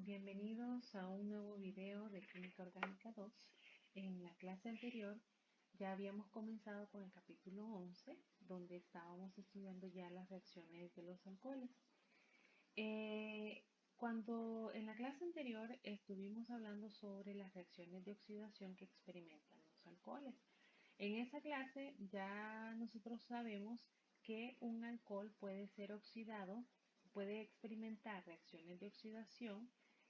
Bienvenidos a un nuevo video de Química Orgánica 2. En la clase anterior ya habíamos comenzado con el capítulo 11, donde estábamos estudiando ya las reacciones de los alcoholes. Cuando en la clase anterior estuvimos hablando sobre las reacciones de oxidación que experimentan los alcoholes. En esa clase ya nosotros sabemos que un alcohol puede ser oxidado, puede experimentar reacciones de oxidación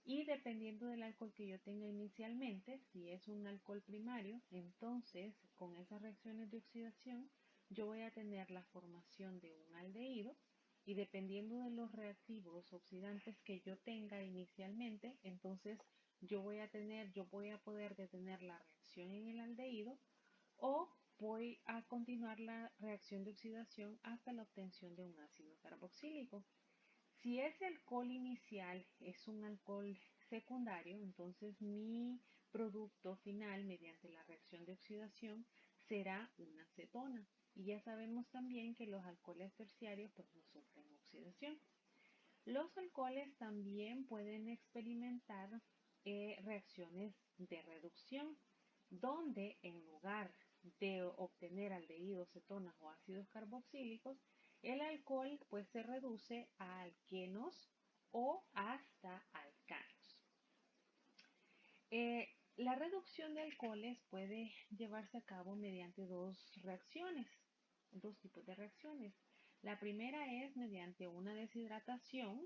y dependiendo del alcohol que yo tenga inicialmente, si es un alcohol primario, entonces con esas reacciones de oxidación yo voy a tener la formación de un aldehído y dependiendo de los reactivos oxidantes que yo tenga inicialmente, entonces yo voy a poder detener la reacción en el aldehído o voy a continuar la reacción de oxidación hasta la obtención de un ácido carboxílico. Si ese alcohol inicial es un alcohol secundario, entonces mi producto final mediante la reacción de oxidación será una acetona. Y ya sabemos también que los alcoholes terciarios pues no sufren oxidación. Los alcoholes también pueden experimentar reacciones de reducción, donde en lugar de obtener aldehídos, cetonas o ácidos carboxílicos, el alcohol pues se reduce a alquenos o hasta alcanos. La reducción de alcoholes puede llevarse a cabo mediante dos tipos de reacciones. La primera es mediante una deshidratación.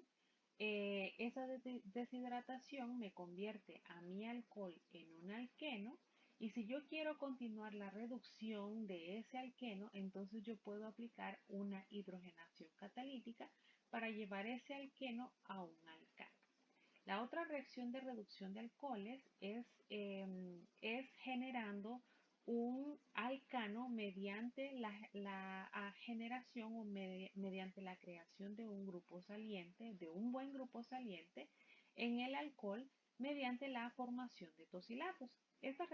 Esa deshidratación me convierte a mi alcohol en un alqueno y si yo quiero continuar la reducción de ese alqueno, entonces yo puedo aplicar una hidrogenación catalítica para llevar ese alqueno a un alcano. La otra reacción de reducción de alcoholes es generando un alcano mediante la generación o mediante la creación de un grupo saliente, de un buen grupo saliente en el alcohol mediante la formación de tosilatos. Estas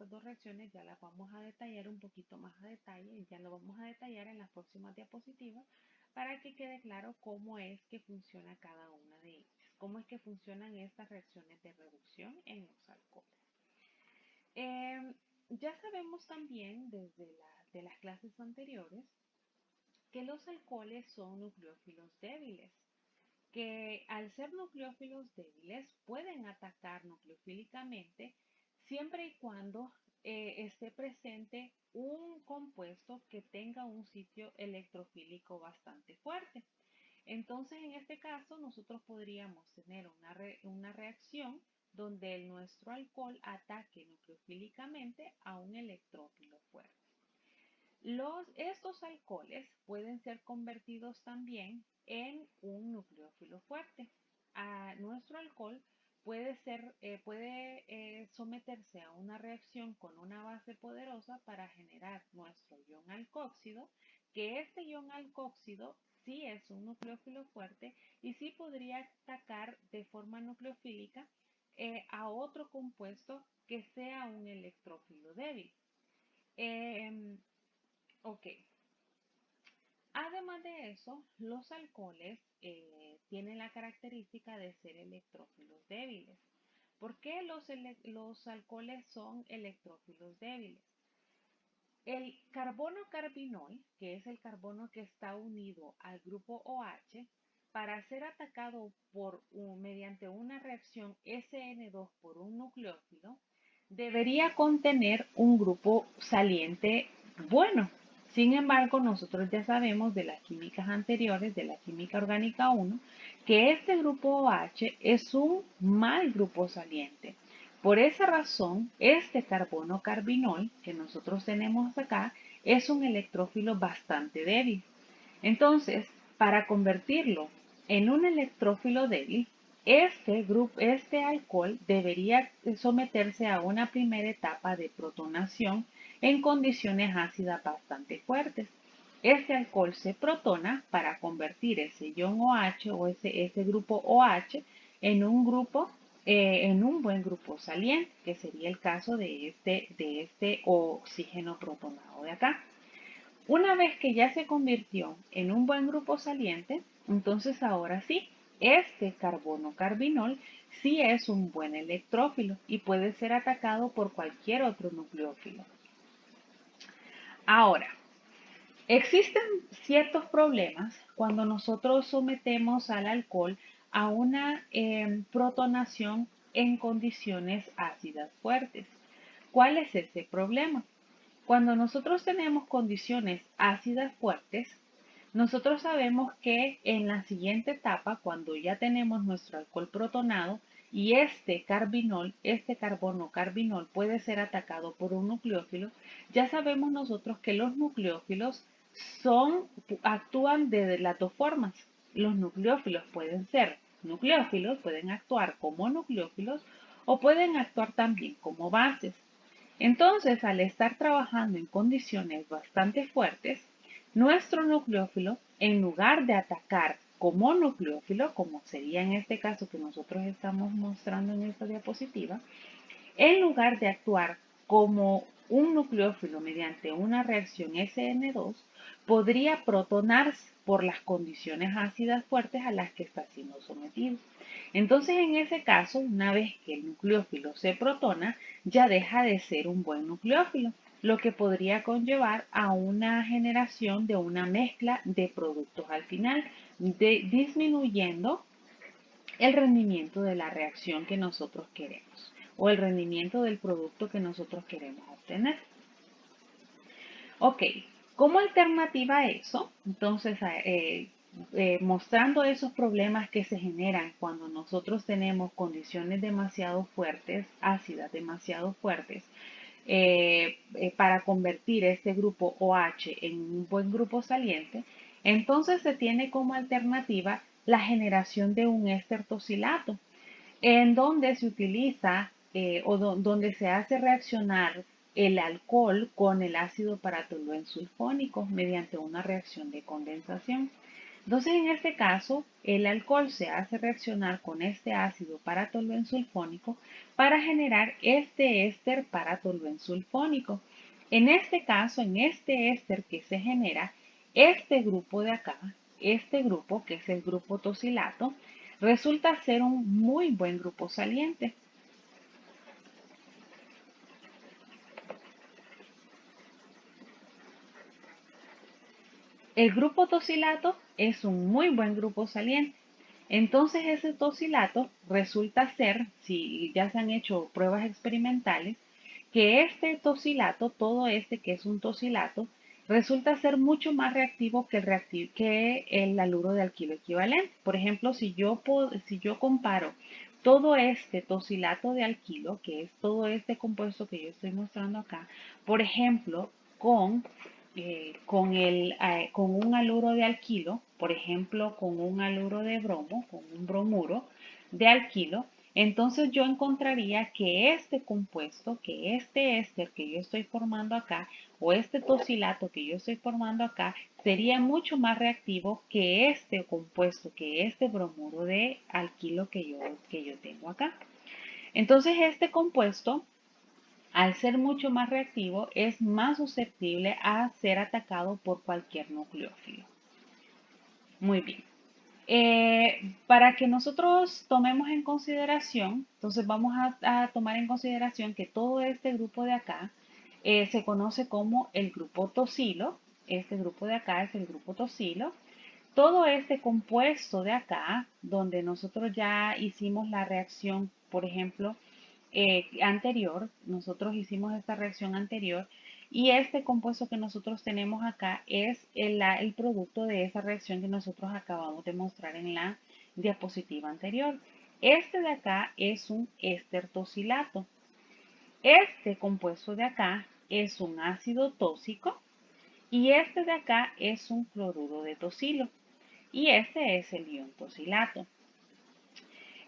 dos reacciones ya las vamos a detallar un poquito más a detalle y ya lo vamos a detallar en las próximas diapositivas para que quede claro cómo es que funciona cada una de ellas, cómo es que funcionan estas reacciones de reducción en los alcoholes. Ya sabemos también de las clases anteriores que los alcoholes son nucleófilos débiles, que al ser nucleófilos débiles pueden atacar nucleofílicamente siempre y cuando esté presente un compuesto que tenga un sitio electrofílico bastante fuerte. Entonces, en este caso, nosotros podríamos tener una reacción donde nuestro alcohol ataque nucleofílicamente a un electrófilo fuerte. Estos alcoholes pueden ser convertidos también en un nucleófilo fuerte. Nuestro alcohol puede someterse a una reacción con una base poderosa para generar nuestro ion alcóxido, que este ion alcóxido sí es un nucleófilo fuerte y sí podría atacar de forma nucleofílica a otro compuesto que sea un electrófilo débil. Ok, además de eso, los alcoholes tienen la característica de ser electrófilos débiles. ¿Por qué los alcoholes son electrófilos débiles? El carbono carbinol, que es el carbono que está unido al grupo OH, para ser atacado mediante una reacción SN2 por un nucleófilo, debería contener un grupo saliente bueno. Sin embargo, nosotros ya sabemos de las químicas anteriores, de la química orgánica 1, que este grupo OH es un mal grupo saliente. Por esa razón, este carbono carbinol que nosotros tenemos acá es un electrófilo bastante débil. Entonces, para convertirlo en un electrófilo débil, este alcohol debería someterse a una primera etapa de protonación en condiciones ácidas bastante fuertes. Este alcohol se protona para convertir ese ion OH o ese grupo OH en un buen grupo saliente, que sería el caso de este oxígeno protonado de acá. Una vez que ya se convirtió en un buen grupo saliente, entonces ahora sí, Este carbono carbinol sí es un buen electrófilo y puede ser atacado por cualquier otro nucleófilo. Ahora, existen ciertos problemas cuando nosotros sometemos al alcohol a una protonación en condiciones ácidas fuertes. ¿Cuál es ese problema? Cuando nosotros tenemos condiciones ácidas fuertes, nosotros sabemos que en la siguiente etapa, cuando ya tenemos nuestro alcohol protonado y este carbinol, este carbono carbinol puede ser atacado por un nucleófilo, ya sabemos nosotros que los nucleófilos actúan de las dos formas. Los nucleófilos pueden ser nucleófilos, pueden actuar como nucleófilos o pueden actuar también como bases. Entonces, al estar trabajando en condiciones bastante fuertes, nuestro nucleófilo, en lugar de atacar como nucleófilo, como sería en este caso que nosotros estamos mostrando en esta diapositiva, en lugar de actuar como un nucleófilo mediante una reacción SN2, podría protonarse por las condiciones ácidas fuertes a las que está siendo sometido. Entonces, en ese caso, una vez que el nucleófilo se protona, ya deja de ser un buen nucleófilo, lo que podría conllevar a una generación de una mezcla de productos al final, disminuyendo el rendimiento de la reacción que nosotros queremos o el rendimiento del producto que nosotros queremos obtener. Ok, como alternativa a eso, entonces mostrando esos problemas que se generan cuando nosotros tenemos condiciones demasiado fuertes, ácidas demasiado fuertes, para convertir este grupo OH en un buen grupo saliente, entonces se tiene como alternativa la generación de un éster tosilato, en donde se utiliza donde se hace reaccionar el alcohol con el ácido paratoluensulfónico mediante una reacción de condensación. Entonces, en este caso, el alcohol se hace reaccionar con este ácido paratoluensulfónico para generar este éster paratoluensulfónico. En este caso, en este éster que se genera, este grupo de acá, este grupo que es el grupo tosilato, resulta ser un muy buen grupo saliente. El grupo tosilato es un muy buen grupo saliente. Entonces ese tosilato resulta ser, si ya se han hecho pruebas experimentales, que este tosilato, todo este que es un tosilato, resulta ser mucho más reactivo que el haluro de alquilo equivalente. Por ejemplo, si yo comparo todo este tosilato de alquilo, que es todo este compuesto que yo estoy mostrando acá, por ejemplo, con un haluro de alquilo, por ejemplo, con un haluro de bromo, con un bromuro de alquilo, entonces yo encontraría que este compuesto, que este éster que yo estoy formando acá, o este tosilato que yo estoy formando acá, sería mucho más reactivo que este compuesto, que este bromuro de alquilo que yo tengo acá. Entonces este compuesto, al ser mucho más reactivo, es más susceptible a ser atacado por cualquier nucleófilo. Muy bien. Para que nosotros tomemos en consideración, entonces vamos a tomar en consideración que todo este grupo de acá se conoce como el grupo tosilo. Este grupo de acá es el grupo tosilo. Todo este compuesto de acá, donde nosotros ya hicimos la reacción, por ejemplo, anterior, nosotros hicimos esta reacción anterior y este compuesto que nosotros tenemos acá es el producto de esa reacción que nosotros acabamos de mostrar en la diapositiva anterior. Este de acá es un éster tosilato. Este compuesto de acá es un ácido tóxico y este de acá es un cloruro de tosilo y este es el ion tosilato.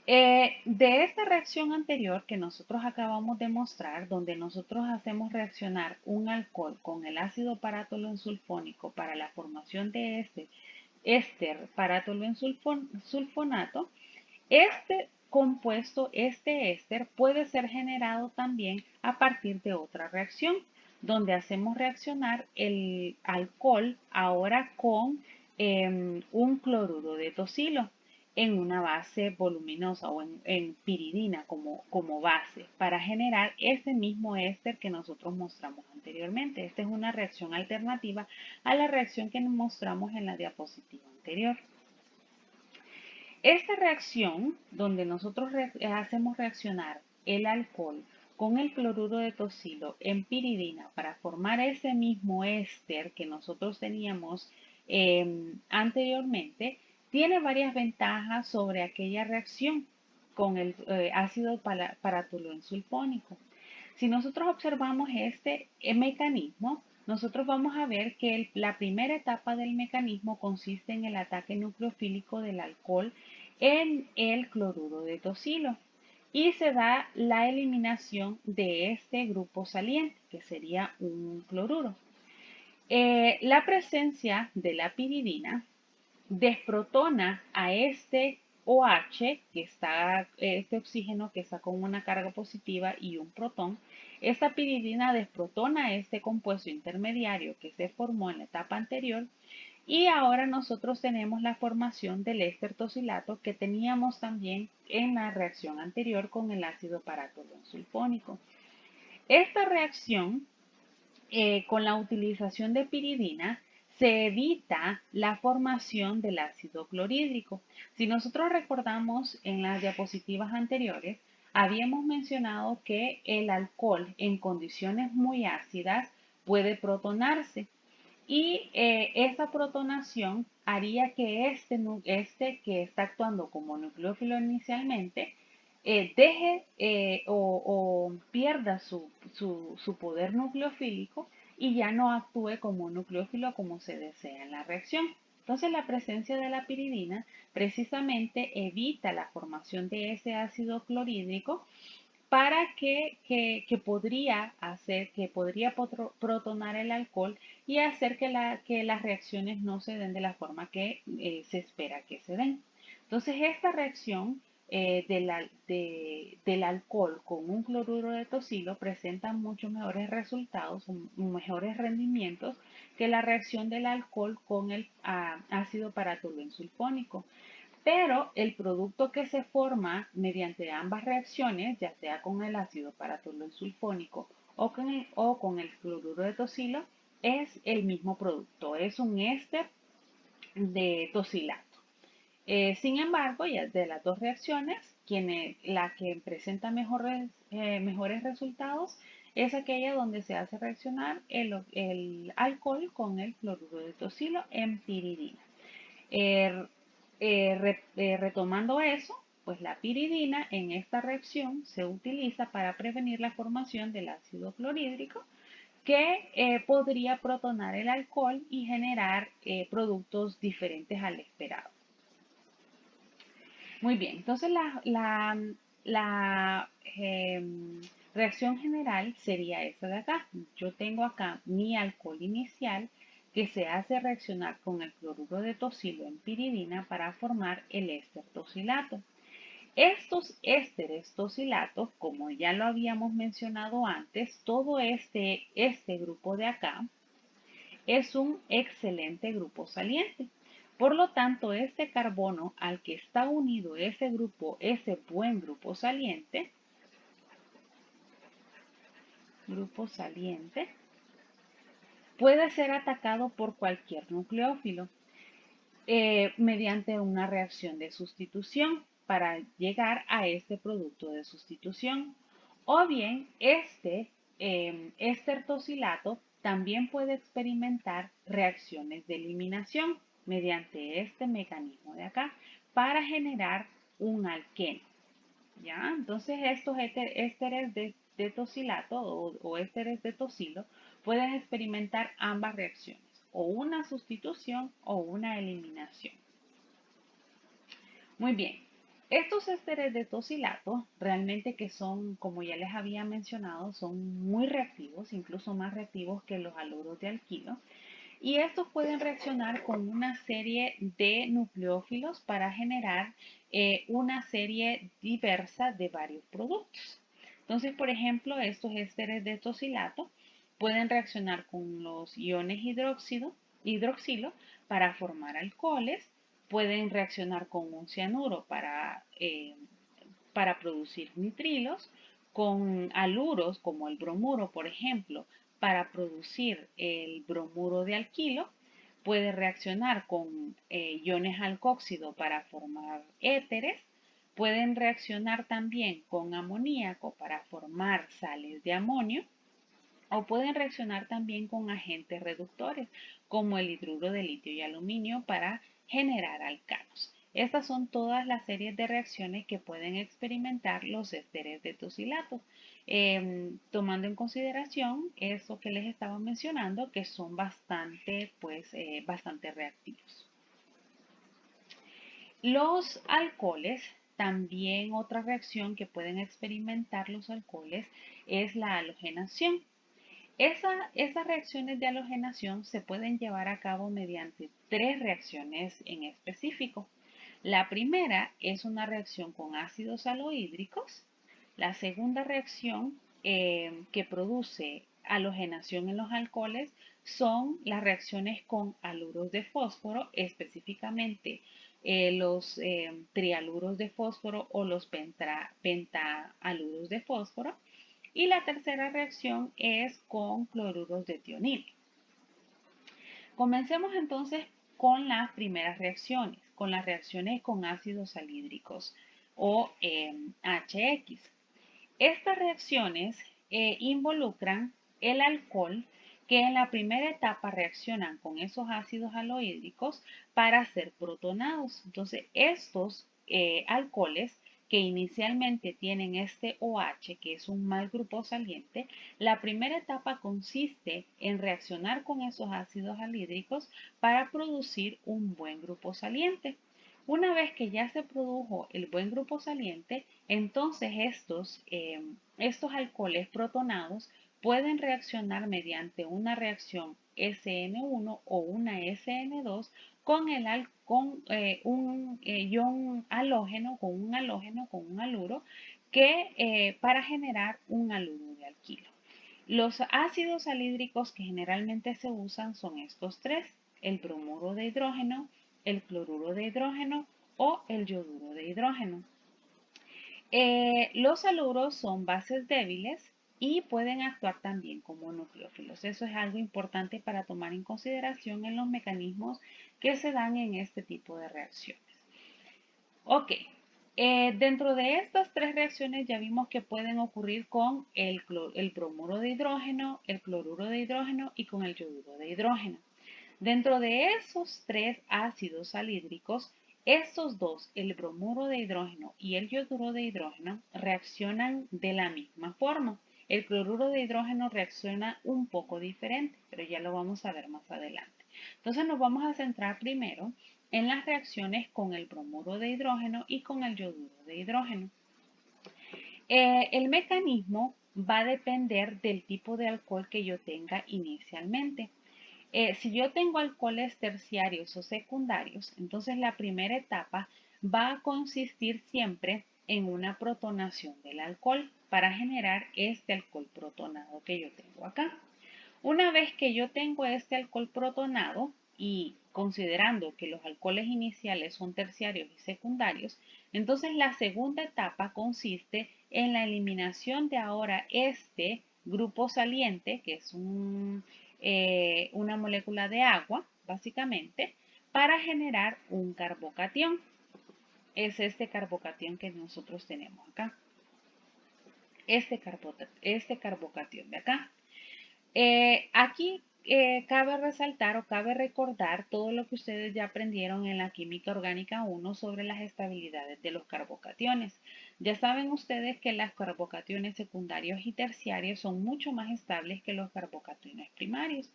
De esta reacción anterior que nosotros acabamos de mostrar, donde nosotros hacemos reaccionar un alcohol con el ácido paratoluensulfónico para la formación de este éster paratoluensulfonato, este compuesto, este éster, puede ser generado también a partir de otra reacción, donde hacemos reaccionar el alcohol ahora con un cloruro de tosilo. en una base voluminosa o en piridina como base para generar ese mismo éster que nosotros mostramos anteriormente. Esta es una reacción alternativa a la reacción que mostramos en la diapositiva anterior. Esta reacción, donde nosotros hacemos reaccionar el alcohol con el cloruro de tosilo en piridina para formar ese mismo éster que nosotros teníamos anteriormente, tiene varias ventajas sobre aquella reacción con el ácido paratoluensulfónico. Si nosotros observamos este mecanismo, nosotros vamos a ver que la primera etapa del mecanismo consiste en el ataque nucleofílico del alcohol en el cloruro de tosilo y se da la eliminación de este grupo saliente, que sería un cloruro. La presencia de la piridina desprotona a este OH, este oxígeno que está con una carga positiva y un protón. Esta piridina desprotona este compuesto intermediario que se formó en la etapa anterior y ahora nosotros tenemos la formación del éster tosilato que teníamos también en la reacción anterior con el ácido paratoluensulfónico. Esta reacción con la utilización de piridina se evita la formación del ácido clorhídrico. Si nosotros recordamos en las diapositivas anteriores, habíamos mencionado que el alcohol en condiciones muy ácidas puede protonarse y esa protonación haría que este que está actuando como nucleófilo inicialmente deje o pierda su poder nucleofílico y ya no actúe como nucleófilo como se desea en la reacción. Entonces la presencia de la piridina precisamente evita la formación de ese ácido clorhídrico para que podría protonar el alcohol y hacer que las reacciones no se den de la forma que se espera que se den. Entonces, esta reacción del alcohol con un cloruro de tosilo presenta muchos mejores resultados, mejores rendimientos que la reacción del alcohol con el ácido paratoluensulfónico. Pero el producto que se forma mediante ambas reacciones, ya sea con el ácido paratoluensulfónico o con el cloruro de tosilo, es el mismo producto, es un éster de tosilato. Sin embargo, ya de las dos reacciones, la que presenta mejores resultados es aquella donde se hace reaccionar el alcohol con el cloruro de tosilo en piridina. Retomando eso, pues la piridina en esta reacción se utiliza para prevenir la formación del ácido clorhídrico que podría protonar el alcohol y generar productos diferentes al esperado. Muy bien, entonces la reacción general sería esta de acá. Yo tengo acá mi alcohol inicial que se hace reaccionar con el cloruro de tosilo en piridina para formar el éster tosilato. Estos ésteres tosilatos, como ya lo habíamos mencionado antes, todo este grupo de acá es un excelente grupo saliente. Por lo tanto, este carbono al que está unido ese buen grupo saliente, puede ser atacado por cualquier nucleófilo mediante una reacción de sustitución para llegar a este producto de sustitución. O bien, éster tosilato también puede experimentar reacciones de eliminación mediante este mecanismo de acá para generar un alqueno. ¿Ya? Entonces estos ésteres de tosilato o ésteres de tosilo pueden experimentar ambas reacciones, o una sustitución o una eliminación. Muy bien, estos ésteres de tosilato realmente que son, como ya les había mencionado, son muy reactivos, incluso más reactivos que los haloros de alquilo. Y estos pueden reaccionar con una serie de nucleófilos para generar una serie diversa de varios productos. Entonces, por ejemplo, estos ésteres de tosilato pueden reaccionar con los iones hidroxilo para formar alcoholes, pueden reaccionar con un cianuro para producir nitrilos, con aluros como el bromuro, por ejemplo, para producir el bromuro de alquilo. Puede reaccionar con iones alcóxido para formar éteres. Pueden reaccionar también con amoníaco para formar sales de amonio o pueden reaccionar también con agentes reductores como el hidruro de litio y aluminio para generar alcanos. Estas son todas las series de reacciones que pueden experimentar los ésteres de tocilato, tomando en consideración eso que les estaba mencionando, que son bastante reactivos. Los alcoholes, también otra reacción que pueden experimentar los alcoholes es la halogenación. Esas reacciones de halogenación se pueden llevar a cabo mediante tres reacciones en específico. La primera es una reacción con ácidos alohídricos. La segunda reacción que produce halogenación en los alcoholes son las reacciones con haluros de fósforo, específicamente los trialuros de fósforo o los pentaaluros de fósforo. Y la tercera reacción es con cloruros de tionilo. Comencemos entonces con las primeras reacciones, con las reacciones con ácidos salídricos o HX. Estas reacciones involucran el alcohol que en la primera etapa reaccionan con esos ácidos alohídricos para ser protonados. Entonces, estos alcoholes que inicialmente tienen este OH, que es un mal grupo saliente, la primera etapa consiste en reaccionar con esos ácidos anhídricos para producir un buen grupo saliente. Una vez que ya se produjo el buen grupo saliente, entonces estos alcoholes protonados pueden reaccionar mediante una reacción SN1 o una SN2 con un ion halógeno, con un haluro, para generar un haluro de alquilo. Los ácidos salídricos que generalmente se usan son estos tres: el bromuro de hidrógeno, el cloruro de hidrógeno o el yoduro de hidrógeno. Los haluros son bases débiles y pueden actuar también como nucleófilos. Eso es algo importante para tomar en consideración en los mecanismos que se dan en este tipo de reacciones. Ok, dentro de estas tres reacciones ya vimos que pueden ocurrir con el bromuro de hidrógeno, el cloruro de hidrógeno y con el yoduro de hidrógeno. Dentro de esos tres ácidos salídricos, estos dos, el bromuro de hidrógeno y el yoduro de hidrógeno, reaccionan de la misma forma. El cloruro de hidrógeno reacciona un poco diferente, pero ya lo vamos a ver más adelante. Entonces nos vamos a centrar primero en las reacciones con el bromuro de hidrógeno y con el yoduro de hidrógeno. El mecanismo va a depender del tipo de alcohol que yo tenga inicialmente. Si yo tengo alcoholes terciarios o secundarios, entonces la primera etapa va a consistir siempre en una protonación del alcohol para generar este alcohol protonado que yo tengo acá. Una vez que yo tengo este alcohol protonado y considerando que los alcoholes iniciales son terciarios y secundarios, entonces la segunda etapa consiste en la eliminación de ahora este grupo saliente, que es una molécula de agua, básicamente, para generar un carbocatión. Es este carbocatión que nosotros tenemos acá. Este carbocatión de acá. Aquí cabe resaltar o cabe recordar todo lo que ustedes ya aprendieron en la química orgánica 1 sobre las estabilidades de los carbocationes. Ya saben ustedes que las carbocationes secundarios y terciarios son mucho más estables que los carbocationes primarios.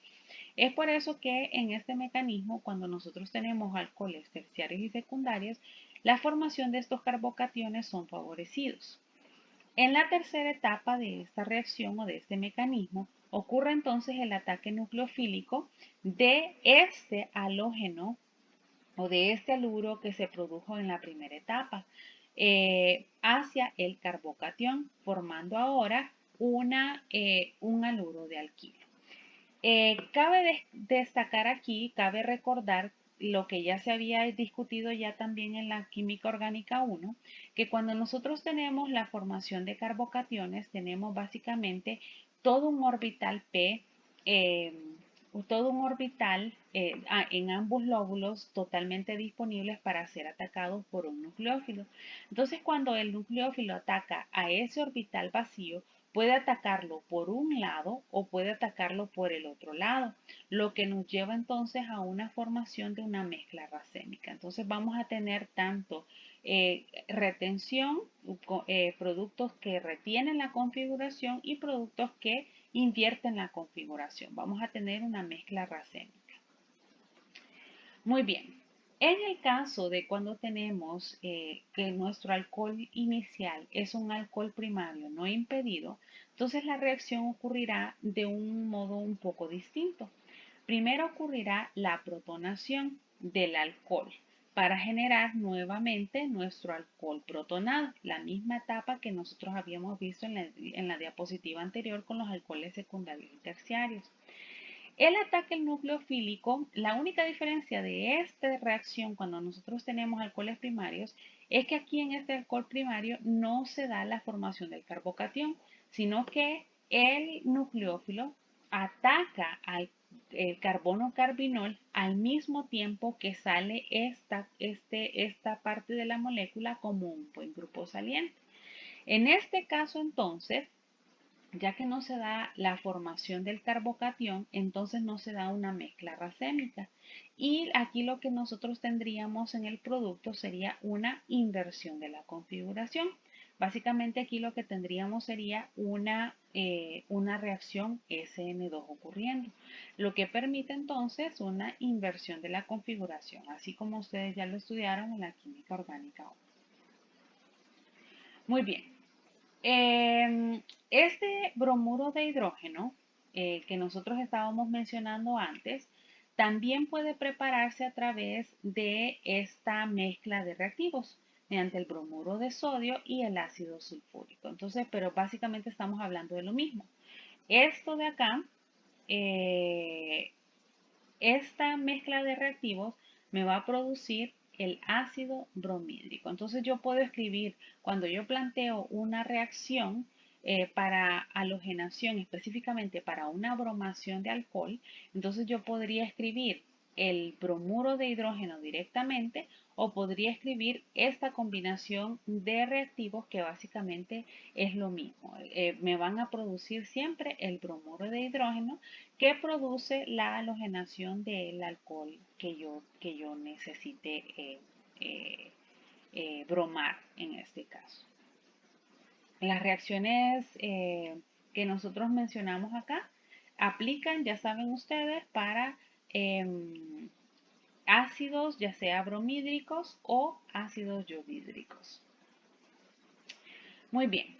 Es por eso que en este mecanismo, cuando nosotros tenemos alcoholes terciarios y secundarios, la formación de estos carbocationes son favorecidos. En la tercera etapa de esta reacción o de este mecanismo, ocurre entonces el ataque nucleofílico de este halógeno o de este haluro que se produjo en la primera etapa hacia el carbocatión, formando ahora un haluro de alquilo. Cabe destacar aquí, cabe recordar lo que ya se había discutido ya también en la química orgánica 1, que cuando nosotros tenemos la formación de carbocationes, tenemos básicamente todo un orbital P, eh, todo un orbital en ambos lóbulos totalmente disponibles para ser atacados por un nucleófilo. Entonces, cuando el nucleófilo ataca a ese orbital vacío, puede atacarlo por un lado o puede atacarlo por el otro lado, lo que nos lleva entonces a una formación de una mezcla racémica. Entonces vamos a tener tanto retención, productos que retienen la configuración y productos que invierten la configuración. Vamos a tener una mezcla racémica. Muy bien. En el caso de cuando tenemos que nuestro alcohol inicial es un alcohol primario no impedido, entonces la reacción ocurrirá de un modo un poco distinto. Primero ocurrirá la protonación del alcohol para generar nuevamente nuestro alcohol protonado, la misma etapa que nosotros habíamos visto en la diapositiva anterior con los alcoholes secundarios y terciarios. El ataque al núcleo fílico, la única diferencia de esta reacción cuando nosotros tenemos alcoholes primarios es que aquí en este alcohol primario no se da la formación del carbocatión, sino que el nucleófilo ataca al carbono carbinol al mismo tiempo que sale esta parte de la molécula como un buen grupo saliente. En este caso entonces, ya que no se da la formación del carbocatión, entonces no se da una mezcla racémica. Y aquí lo que nosotros tendríamos en el producto sería una inversión de la configuración. Básicamente aquí lo que tendríamos sería una reacción SN2 ocurriendo, lo que permite entonces una inversión de la configuración, así como ustedes ya lo estudiaron en la química orgánica 1. Muy bien. Este bromuro de hidrógeno que nosotros estábamos mencionando antes, también puede prepararse a través de esta mezcla de reactivos mediante el bromuro de sodio y el ácido sulfúrico. Entonces, pero básicamente estamos hablando de lo mismo. Esto de acá, eh, esta mezcla de reactivos me va a producir el ácido bromídrico. Entonces yo puedo escribir, cuando yo planteo una reacción para halogenación, específicamente para una bromación de alcohol, entonces yo podría escribir el bromuro de hidrógeno directamente o podría escribir esta combinación de reactivos que básicamente es lo mismo. Me van a producir siempre el bromuro de hidrógeno que produce la halogenación del alcohol que yo necesite bromar en este caso. Las reacciones que nosotros mencionamos acá aplican, ya saben ustedes, para ácidos ya sea bromídricos o ácidos yodídricos. Muy bien.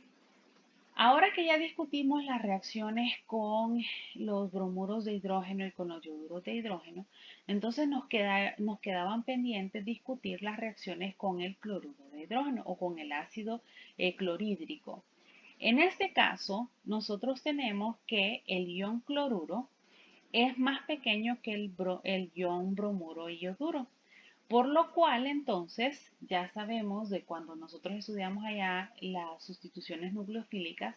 Ahora que ya discutimos las reacciones con los bromuros de hidrógeno y con los ioduros de hidrógeno, entonces nos quedaban pendientes discutir las reacciones con el cloruro de hidrógeno o con el ácido clorhídrico. En este caso, nosotros tenemos que el ion cloruro es más pequeño que el ion bromuro y ioduro. Por lo cual, entonces, ya sabemos de cuando nosotros estudiamos allá las sustituciones nucleofílicas,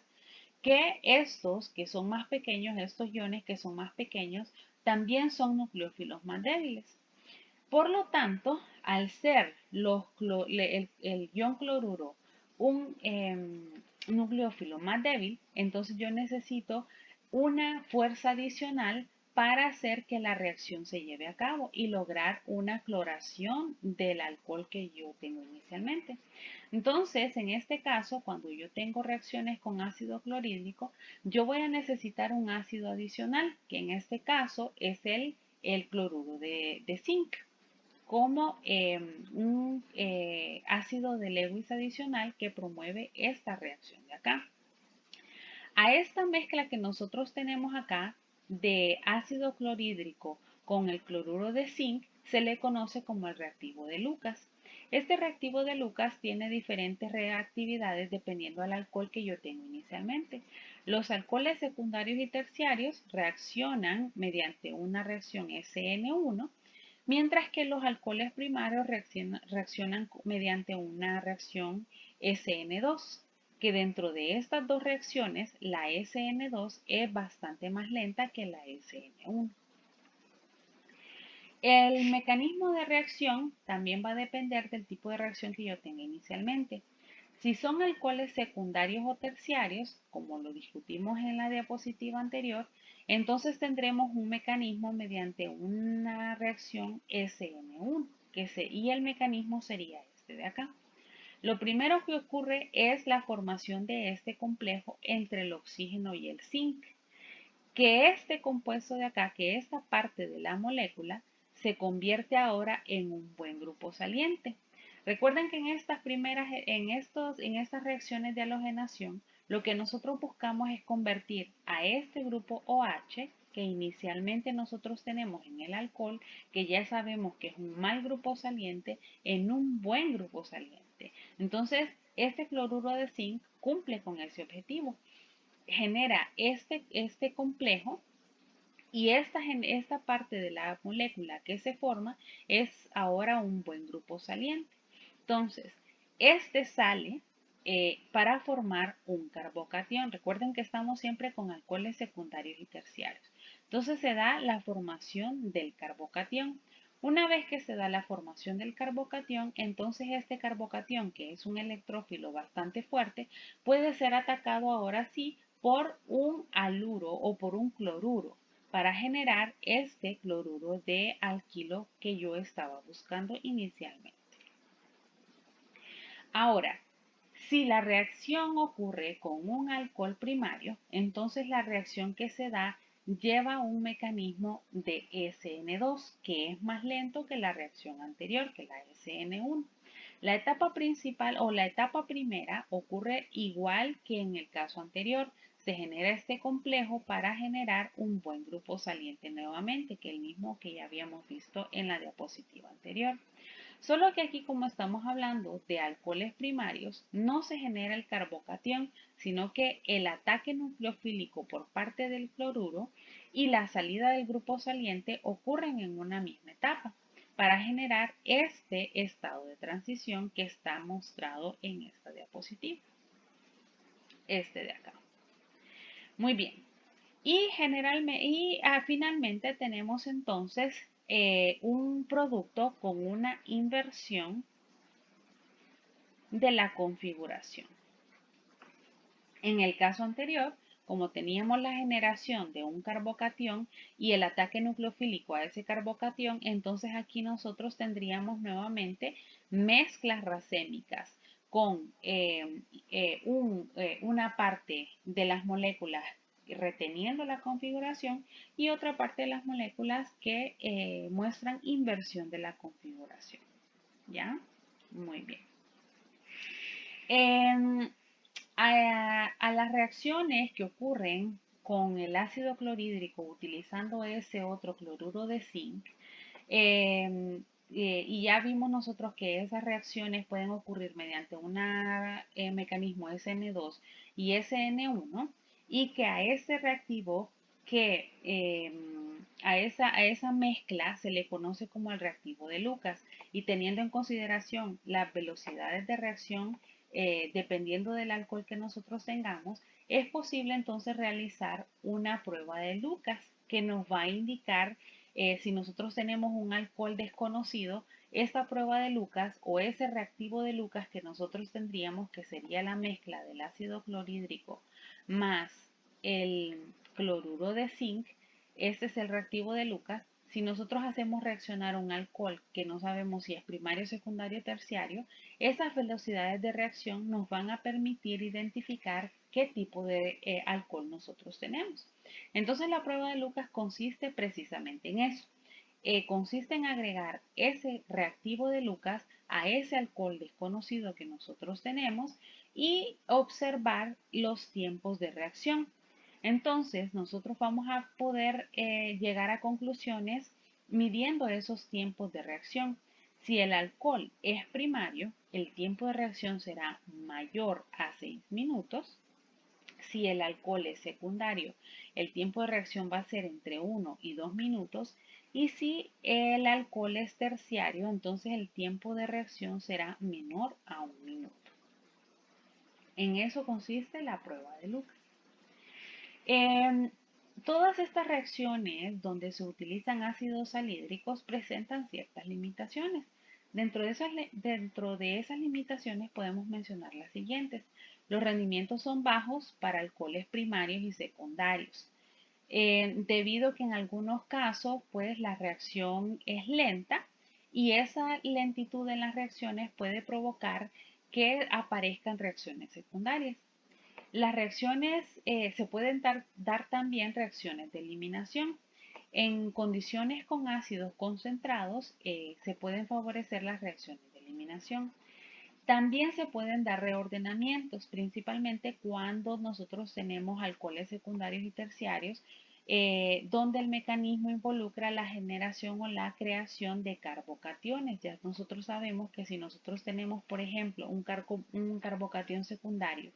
que estos que son más pequeños, estos iones que son más pequeños, también son nucleófilos más débiles. Por lo tanto, al ser el ion cloruro un nucleófilo más débil, entonces yo necesito una fuerza adicional para hacer que la reacción se lleve a cabo y lograr una cloración del alcohol que yo tengo inicialmente. Entonces, en este caso, cuando yo tengo reacciones con ácido clorhídrico, yo voy a necesitar un ácido adicional, que en este caso es el cloruro de zinc como un ácido de Lewis adicional que promueve esta reacción de acá. A esta mezcla que nosotros tenemos acá de ácido clorhídrico con el cloruro de zinc se le conoce como el reactivo de Lucas. Este reactivo de Lucas tiene diferentes reactividades dependiendo del alcohol que yo tengo inicialmente. Los alcoholes secundarios y terciarios reaccionan mediante una reacción SN1 mientras que los alcoholes primarios reaccionan mediante una reacción SN2, que dentro de estas dos reacciones, la SN2 es bastante más lenta que la SN1. El mecanismo de reacción también va a depender del tipo de reacción que yo tenga inicialmente. Si son alcoholes secundarios o terciarios, como lo discutimos en la diapositiva anterior, entonces tendremos un mecanismo mediante una reacción SN1, y el mecanismo sería este de acá. Lo primero que ocurre es la formación de este complejo entre el oxígeno y el zinc, que este compuesto de acá, que esta parte de la molécula, se convierte ahora en un buen grupo saliente. Recuerden que en estas reacciones de halogenación, lo que nosotros buscamos es convertir a este grupo OH, que inicialmente nosotros tenemos en el alcohol, que ya sabemos que es un mal grupo saliente, en un buen grupo saliente. Entonces, este cloruro de zinc cumple con ese objetivo. Genera este complejo y esta parte de la molécula que se forma es ahora un buen grupo saliente. Entonces, este sale para formar un carbocatión. Recuerden que estamos siempre con alcoholes secundarios y terciarios. Entonces se da la formación del carbocatión. Una vez que se da la formación del carbocatión, entonces este carbocatión, que es un electrófilo bastante fuerte, puede ser atacado ahora sí por un haluro o por un cloruro para generar este cloruro de alquilo que yo estaba buscando inicialmente. Ahora, si la reacción ocurre con un alcohol primario, entonces la reacción que se da lleva un mecanismo de SN2, que es más lento que la reacción anterior, que la SN1. La etapa principal o la etapa primera ocurre igual que en el caso anterior. Se genera este complejo para generar un buen grupo saliente nuevamente, que es el mismo que ya habíamos visto en la diapositiva anterior. Solo que aquí, como estamos hablando de alcoholes primarios, no se genera el carbocatión, sino que el ataque nucleofílico por parte del cloruro y la salida del grupo saliente ocurren en una misma etapa para generar este estado de transición que está mostrado en esta diapositiva, este de acá. Muy bien. Finalmente tenemos entonces un producto con una inversión de la configuración. En el caso anterior, como teníamos la generación de un carbocatión y el ataque nucleofílico a ese carbocatión, entonces aquí nosotros tendríamos nuevamente mezclas racémicas con una parte de las moléculas reteniendo la configuración y otra parte de las moléculas que muestran inversión de la configuración. ¿Ya? Muy bien. A las reacciones que ocurren con el ácido clorhídrico utilizando ese otro cloruro de zinc, y ya vimos nosotros que esas reacciones pueden ocurrir mediante un mecanismo SN2 y SN1 y que a ese reactivo a esa mezcla se le conoce como el reactivo de Lucas y teniendo en consideración las velocidades de reacción dependiendo del alcohol que nosotros tengamos, es posible entonces realizar una prueba de Lucas que nos va a indicar si nosotros tenemos un alcohol desconocido, esta prueba de Lucas o ese reactivo de Lucas que nosotros tendríamos, que sería la mezcla del ácido clorhídrico más el cloruro de zinc, este es el reactivo de Lucas. Si nosotros hacemos reaccionar un alcohol que no sabemos si es primario, secundario o terciario, esas velocidades de reacción nos van a permitir identificar qué tipo de alcohol nosotros tenemos. Entonces la prueba de Lucas consiste precisamente en eso. Consiste en agregar ese reactivo de Lucas a ese alcohol desconocido que nosotros tenemos y observar los tiempos de reacción. Entonces nosotros vamos a poder llegar a conclusiones midiendo esos tiempos de reacción. Si el alcohol es primario, el tiempo de reacción será mayor a 6 minutos. Si el alcohol es secundario, el tiempo de reacción va a ser entre 1 y 2 minutos. Y si el alcohol es terciario, entonces el tiempo de reacción será menor a 1 minuto. En eso consiste la prueba de Lucas. Em, Todas estas reacciones donde se utilizan ácidos salídricos presentan ciertas limitaciones. Dentro de esas limitaciones podemos mencionar las siguientes. Los rendimientos son bajos para alcoholes primarios y secundarios. Debido a que en algunos casos pues la reacción es lenta y esa lentitud en las reacciones puede provocar que aparezcan reacciones secundarias. Las reacciones se pueden dar también reacciones de eliminación. En condiciones con ácidos concentrados se pueden favorecer las reacciones de eliminación. También se pueden dar reordenamientos, principalmente cuando nosotros tenemos alcoholes secundarios y terciarios, donde el mecanismo involucra la generación o la creación de carbocationes. Ya nosotros sabemos que si nosotros tenemos, por ejemplo, un carbocatión secundario,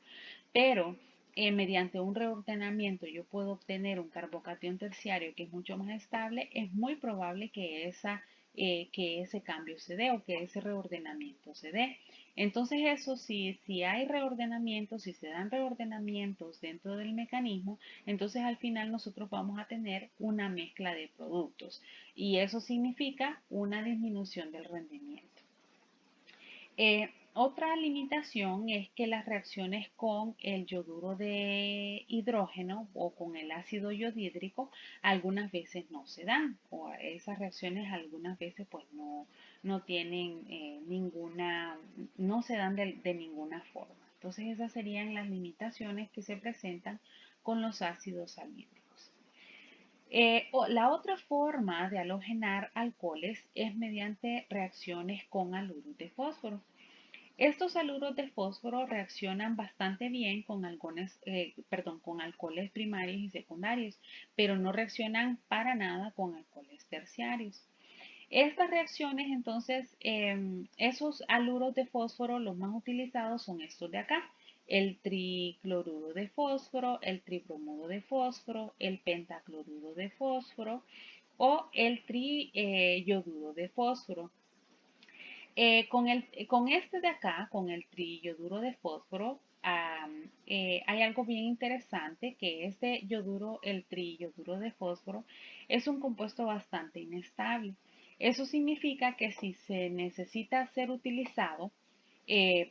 pero mediante un reordenamiento yo puedo obtener un carbocatión terciario que es mucho más estable, es muy probable que ese cambio se dé o que ese reordenamiento se dé. Entonces eso si hay reordenamientos, si se dan reordenamientos dentro del mecanismo, entonces al final nosotros vamos a tener una mezcla de productos y eso significa una disminución del rendimiento. Otra limitación es que las reacciones con el yoduro de hidrógeno o con el ácido yodhídrico algunas veces no se dan o esas reacciones algunas veces pues no tienen no se dan de ninguna forma. Entonces esas serían las limitaciones que se presentan con los ácidos salídricos. La otra forma de halogenar alcoholes es mediante reacciones con haluros de fósforo. Estos haluros de fósforo reaccionan bastante bien con con alcoholes primarios y secundarios, pero no reaccionan para nada con alcoholes terciarios. Estas reacciones, entonces, esos haluros de fósforo, los más utilizados son estos de acá. El tricloruro de fósforo, el tribromuro de fósforo, el pentacloruro de fósforo o el triyoduro de fósforo. Con este de acá, con el triyoduro de fósforo, hay algo bien interesante que el triyoduro de fósforo, es un compuesto bastante inestable. Eso significa que si se necesita ser utilizado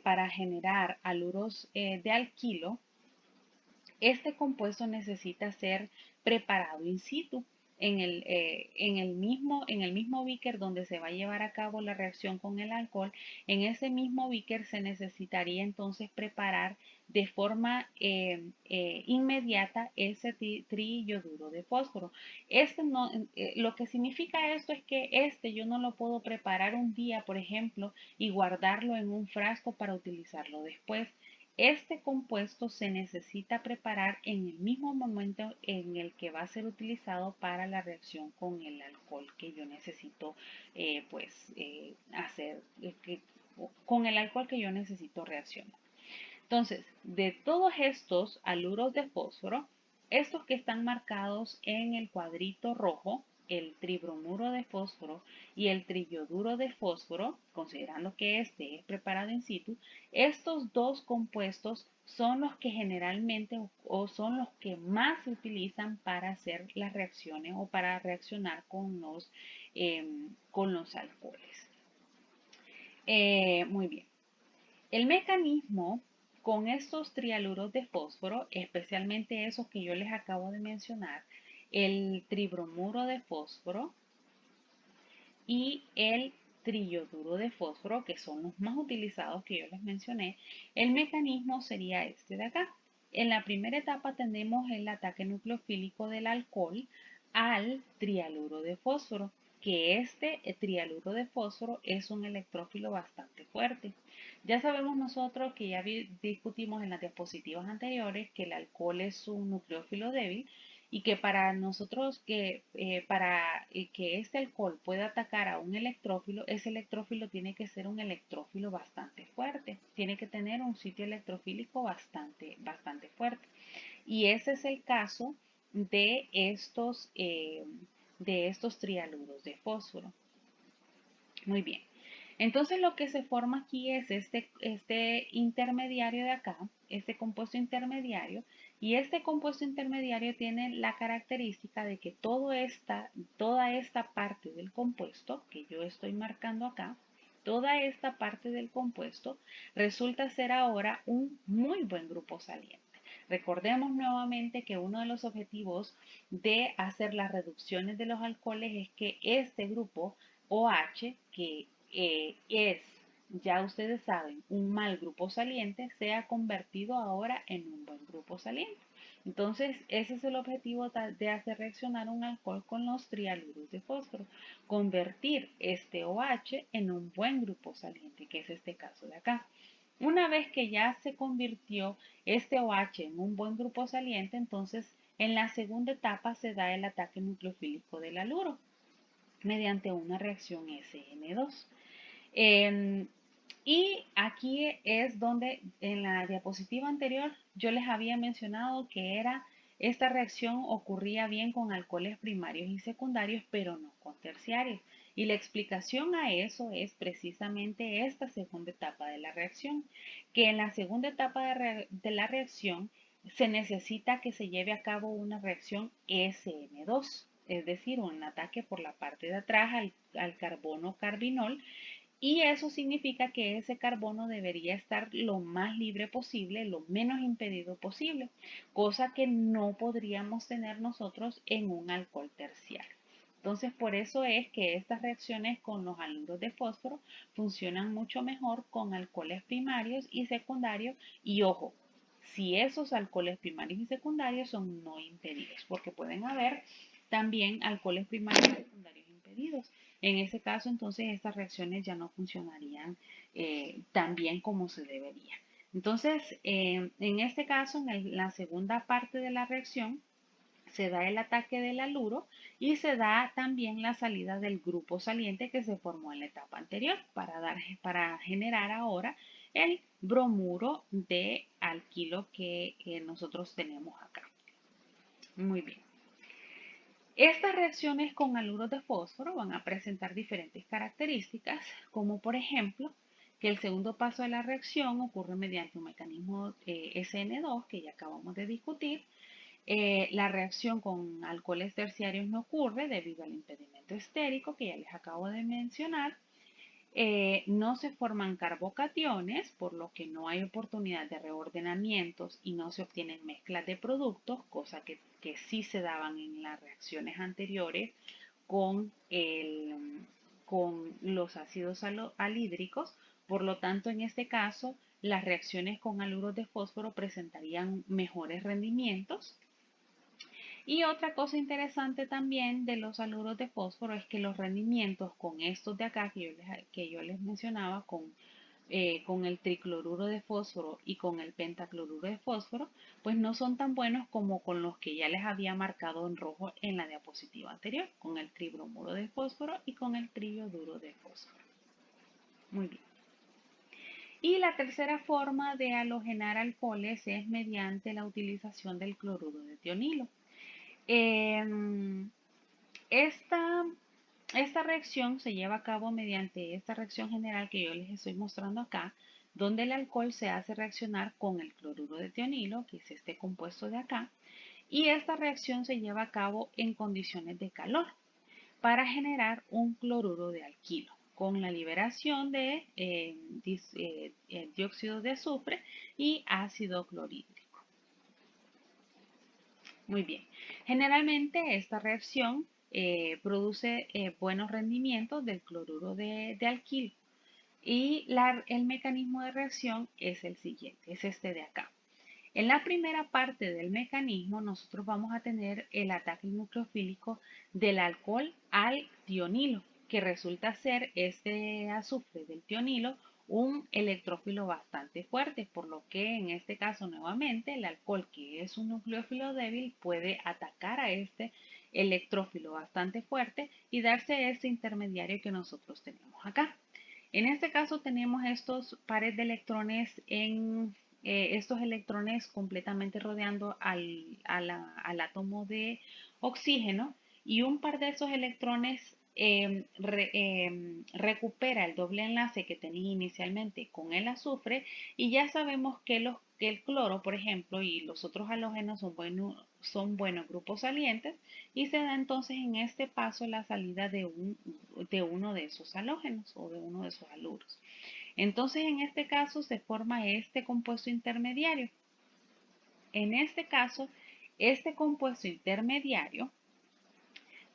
para generar haluros de alquilo, este compuesto necesita ser preparado in situ en el mismo beaker donde se va a llevar a cabo la reacción con el alcohol. En ese mismo beaker se necesitaría entonces preparar de forma inmediata ese triyoduro de fósforo. Lo que significa esto es que yo no lo puedo preparar un día, por ejemplo, y guardarlo en un frasco para utilizarlo después. Este compuesto se necesita preparar en el mismo momento en el que va a ser utilizado para la reacción con el alcohol que yo necesito hacer, con el alcohol que yo necesito reaccionar. Entonces, de todos estos haluros de fósforo, estos que están marcados en el cuadrito rojo, el tribromuro de fósforo y el triyoduro de fósforo, considerando que este es preparado in situ, estos dos compuestos son los que generalmente o son los que más se utilizan para hacer las reacciones o para reaccionar con los alcoholes. Muy bien. El mecanismo con estos trialuros de fósforo, especialmente esos que yo les acabo de mencionar, el tribromuro de fósforo y el triyoduro de fósforo, que son los más utilizados que yo les mencioné, el mecanismo sería este de acá. En la primera etapa tenemos el ataque nucleofílico del alcohol al trialuro de fósforo, que este trialuro de fósforo es un electrófilo bastante fuerte. Ya sabemos nosotros que ya discutimos en las diapositivas anteriores que el alcohol es un nucleófilo débil y que para nosotros que este alcohol pueda atacar a un electrófilo, ese electrófilo tiene que ser un electrófilo bastante fuerte, tiene que tener un sitio electrofílico bastante fuerte. Y ese es el caso de de estos trialuros de fósforo. Muy bien. Entonces lo que se forma aquí es este intermediario de acá, este compuesto intermediario, y este compuesto intermediario tiene la característica de que toda esta parte del compuesto que yo estoy marcando acá, toda esta parte del compuesto resulta ser ahora un muy buen grupo saliente. Recordemos nuevamente que uno de los objetivos de hacer las reducciones de los alcoholes es que este grupo OH, que es, ya ustedes saben, un mal grupo saliente, sea convertido ahora en un buen grupo saliente. Entonces, ese es el objetivo de hacer reaccionar un alcohol con los trialuros de fósforo, convertir este OH en un buen grupo saliente, que es este caso de acá. Una vez que ya se convirtió este OH en un buen grupo saliente, entonces en la segunda etapa se da el ataque nucleofílico del haluro mediante una reacción SN2. Y aquí es donde en la diapositiva anterior yo les había mencionado que esta reacción ocurría bien con alcoholes primarios y secundarios, pero no con terciarios. Y la explicación a eso es precisamente esta segunda etapa de la reacción, que en la segunda etapa de la reacción se necesita que se lleve a cabo una reacción SN2, es decir, un ataque por la parte de atrás al carbono carbinol, y eso significa que ese carbono debería estar lo más libre posible, lo menos impedido posible, cosa que no podríamos tener nosotros en un alcohol terciario. Entonces, por eso es que estas reacciones con los haluros de fósforo funcionan mucho mejor con alcoholes primarios y secundarios. Y ojo, si esos alcoholes primarios y secundarios son no impedidos, porque pueden haber también alcoholes primarios y secundarios impedidos. En ese caso, entonces, estas reacciones ya no funcionarían tan bien como se debería. Entonces, en este caso, en la segunda parte de la reacción, se da el ataque del haluro y se da también la salida del grupo saliente que se formó en la etapa anterior para generar ahora el bromuro de alquilo que nosotros tenemos acá. Muy bien. Estas reacciones con haluros de fósforo van a presentar diferentes características, como por ejemplo que el segundo paso de la reacción ocurre mediante un mecanismo SN2 que ya acabamos de discutir. La reacción con alcoholes terciarios no ocurre debido al impedimento estérico que ya les acabo de mencionar. No se forman carbocationes, por lo que no hay oportunidad de reordenamientos y no se obtienen mezclas de productos, cosa que sí se daban en las reacciones anteriores con, con los ácidos alhídricos. Por lo tanto, en este caso, las reacciones con haluros de fósforo presentarían mejores rendimientos. Y otra cosa interesante también de los haluros de fósforo es que los rendimientos con estos de acá que yo les mencionaba, con el tricloruro de fósforo y con el pentacloruro de fósforo, pues no son tan buenos como con los que ya les había marcado en rojo en la diapositiva anterior, con el tribromuro de fósforo y con el triioduro de fósforo. Muy bien. Y la tercera forma de halogenar alcoholes es mediante la utilización del cloruro de tionilo. Esta, esta reacción se lleva a cabo mediante esta reacción general que yo les estoy mostrando acá, donde el alcohol se hace reaccionar con el cloruro de tionilo, que es este compuesto de acá, y esta reacción se lleva a cabo en condiciones de calor para generar un cloruro de alquilo con la liberación de dióxido de azufre y ácido clorhídrico. Muy bien. Generalmente esta reacción produce buenos rendimientos del cloruro de alquilo. Y el mecanismo de reacción es el siguiente, es este de acá. En la primera parte del mecanismo nosotros vamos a tener el ataque nucleofílico del alcohol al tionilo, que resulta ser este azufre del tionilo un electrófilo bastante fuerte, por lo que en este caso nuevamente el alcohol, que es un nucleófilo débil, puede atacar a este electrófilo bastante fuerte y darse este intermediario que nosotros tenemos acá. En este caso tenemos estos pares de electrones estos electrones completamente rodeando al átomo de oxígeno, y un par de esos electrones recupera el doble enlace que tenía inicialmente con el azufre y ya sabemos que el cloro, por ejemplo, y los otros halógenos son buenos grupos salientes y se da entonces en este paso la salida de uno de esos halógenos o de uno de esos haluros. Entonces en este caso se forma este compuesto intermediario. En este caso, este compuesto intermediario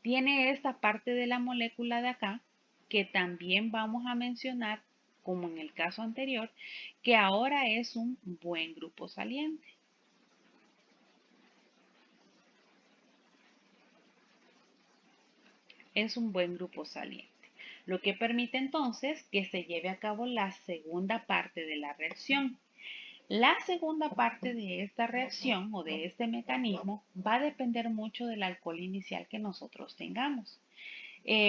tiene esta parte de la molécula de acá que también vamos a mencionar, como en el caso anterior, que ahora es un buen grupo saliente. Es un buen grupo saliente, lo que permite entonces que se lleve a cabo la segunda parte de la reacción. La segunda parte de esta reacción o de este mecanismo va a depender mucho del alcohol inicial que nosotros tengamos.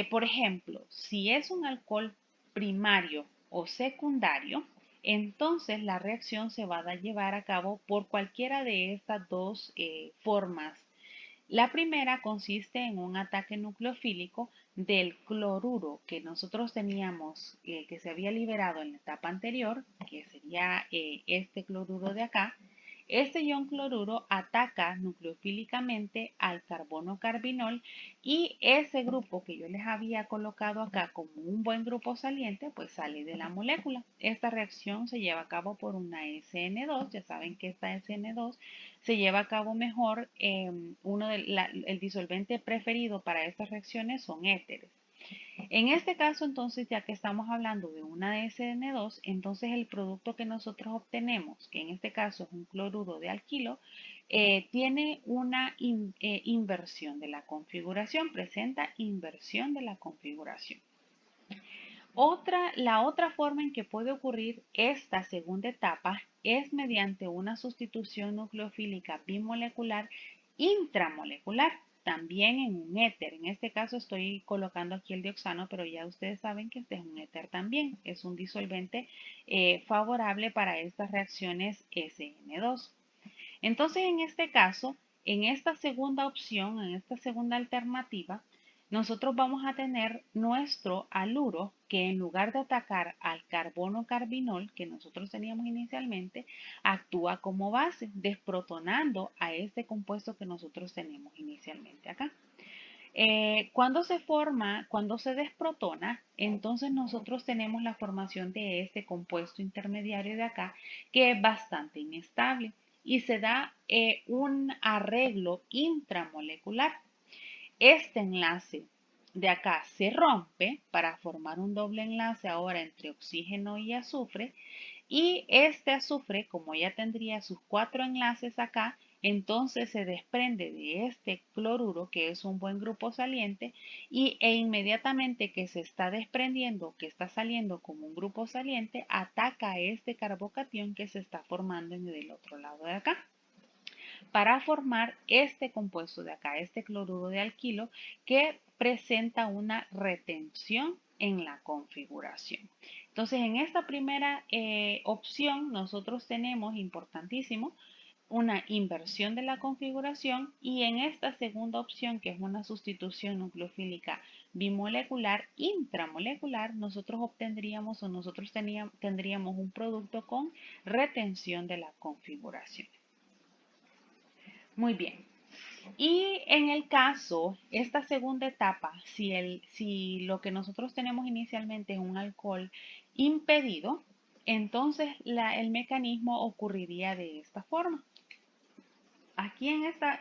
Por ejemplo, si es un alcohol primario o secundario, entonces la reacción se va a llevar a cabo por cualquiera de estas dos formas. La primera consiste en un ataque nucleofílico del cloruro que nosotros teníamos, que se había liberado en la etapa anterior, que sería este cloruro de acá. Este ion cloruro ataca nucleofílicamente al carbono carbinol y ese grupo que yo les había colocado acá como un buen grupo saliente, pues sale de la molécula. Esta reacción se lleva a cabo por una SN2. Ya saben que esta SN2 se lleva a cabo mejor, el disolvente preferido para estas reacciones son éteres. En este caso, entonces, ya que estamos hablando de una SN2, entonces el producto que nosotros obtenemos, que en este caso es un cloruro de alquilo, tiene una inversión de la configuración, presenta inversión de la configuración. La otra forma en que puede ocurrir esta segunda etapa es mediante una sustitución nucleofílica bimolecular intramolecular, también en un éter. En este caso estoy colocando aquí el dioxano, pero ya ustedes saben que este es un éter también. Es un disolvente favorable para estas reacciones SN2. Entonces, en este caso, en esta segunda opción, en esta segunda alternativa, nosotros vamos a tener nuestro haluro que en lugar de atacar al carbono carbinol que nosotros teníamos inicialmente, actúa como base, desprotonando a este compuesto que nosotros tenemos inicialmente acá. Cuando se desprotona, entonces nosotros tenemos la formación de este compuesto intermediario de acá que es bastante inestable y se da un arreglo intramolecular. Este enlace de acá se rompe para formar un doble enlace ahora entre oxígeno y azufre y este azufre, como ya tendría sus 4 enlaces acá, entonces se desprende de este cloruro, que es un buen grupo saliente, e inmediatamente que se está desprendiendo, que está saliendo como un grupo saliente, ataca a este carbocatión que se está formando en el otro lado de acá para formar este compuesto de acá, este cloruro de alquilo, que presenta una retención en la configuración. Entonces, en esta primera opción, nosotros tenemos, importantísimo, una inversión de la configuración y en esta segunda opción, que es una sustitución nucleofílica bimolecular intramolecular, nosotros obtendríamos o nosotros tendríamos un producto con retención de la configuración. Muy bien. Y en el caso, esta segunda etapa, si lo que nosotros tenemos inicialmente es un alcohol impedido, entonces el mecanismo ocurriría de esta forma. Aquí en esta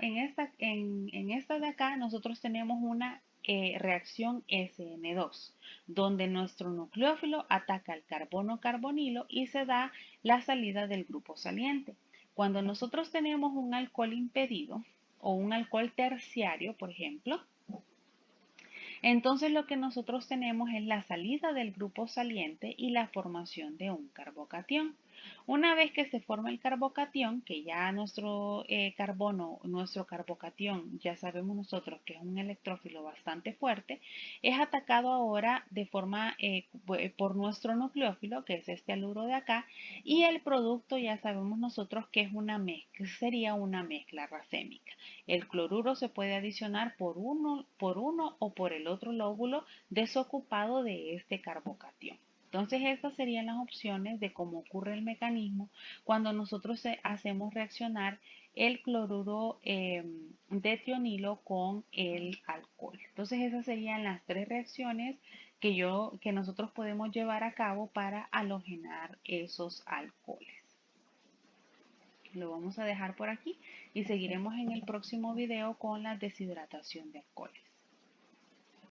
de acá nosotros tenemos una reacción SN2, donde nuestro nucleófilo ataca al carbono carbonilo y se da la salida del grupo saliente. Cuando nosotros tenemos un alcohol impedido o un alcohol terciario, por ejemplo, entonces lo que nosotros tenemos es la salida del grupo saliente y la formación de un carbocatión. Una vez que se forma el carbocatión, que ya nuestro carbono, nuestro carbocatión, ya sabemos nosotros que es un electrófilo bastante fuerte, es atacado ahora de forma por nuestro nucleófilo, que es este haluro de acá, y el producto ya sabemos nosotros que es una mezcla, sería una mezcla racémica. El cloruro se puede adicionar por uno o por el otro lóbulo desocupado de este carbocatión. Entonces, estas serían las opciones de cómo ocurre el mecanismo cuando nosotros hacemos reaccionar el cloruro de tionilo con el alcohol. Entonces, esas serían las tres reacciones que nosotros podemos llevar a cabo para halogenar esos alcoholes. Lo vamos a dejar por aquí y seguiremos en el próximo video con la deshidratación de alcoholes.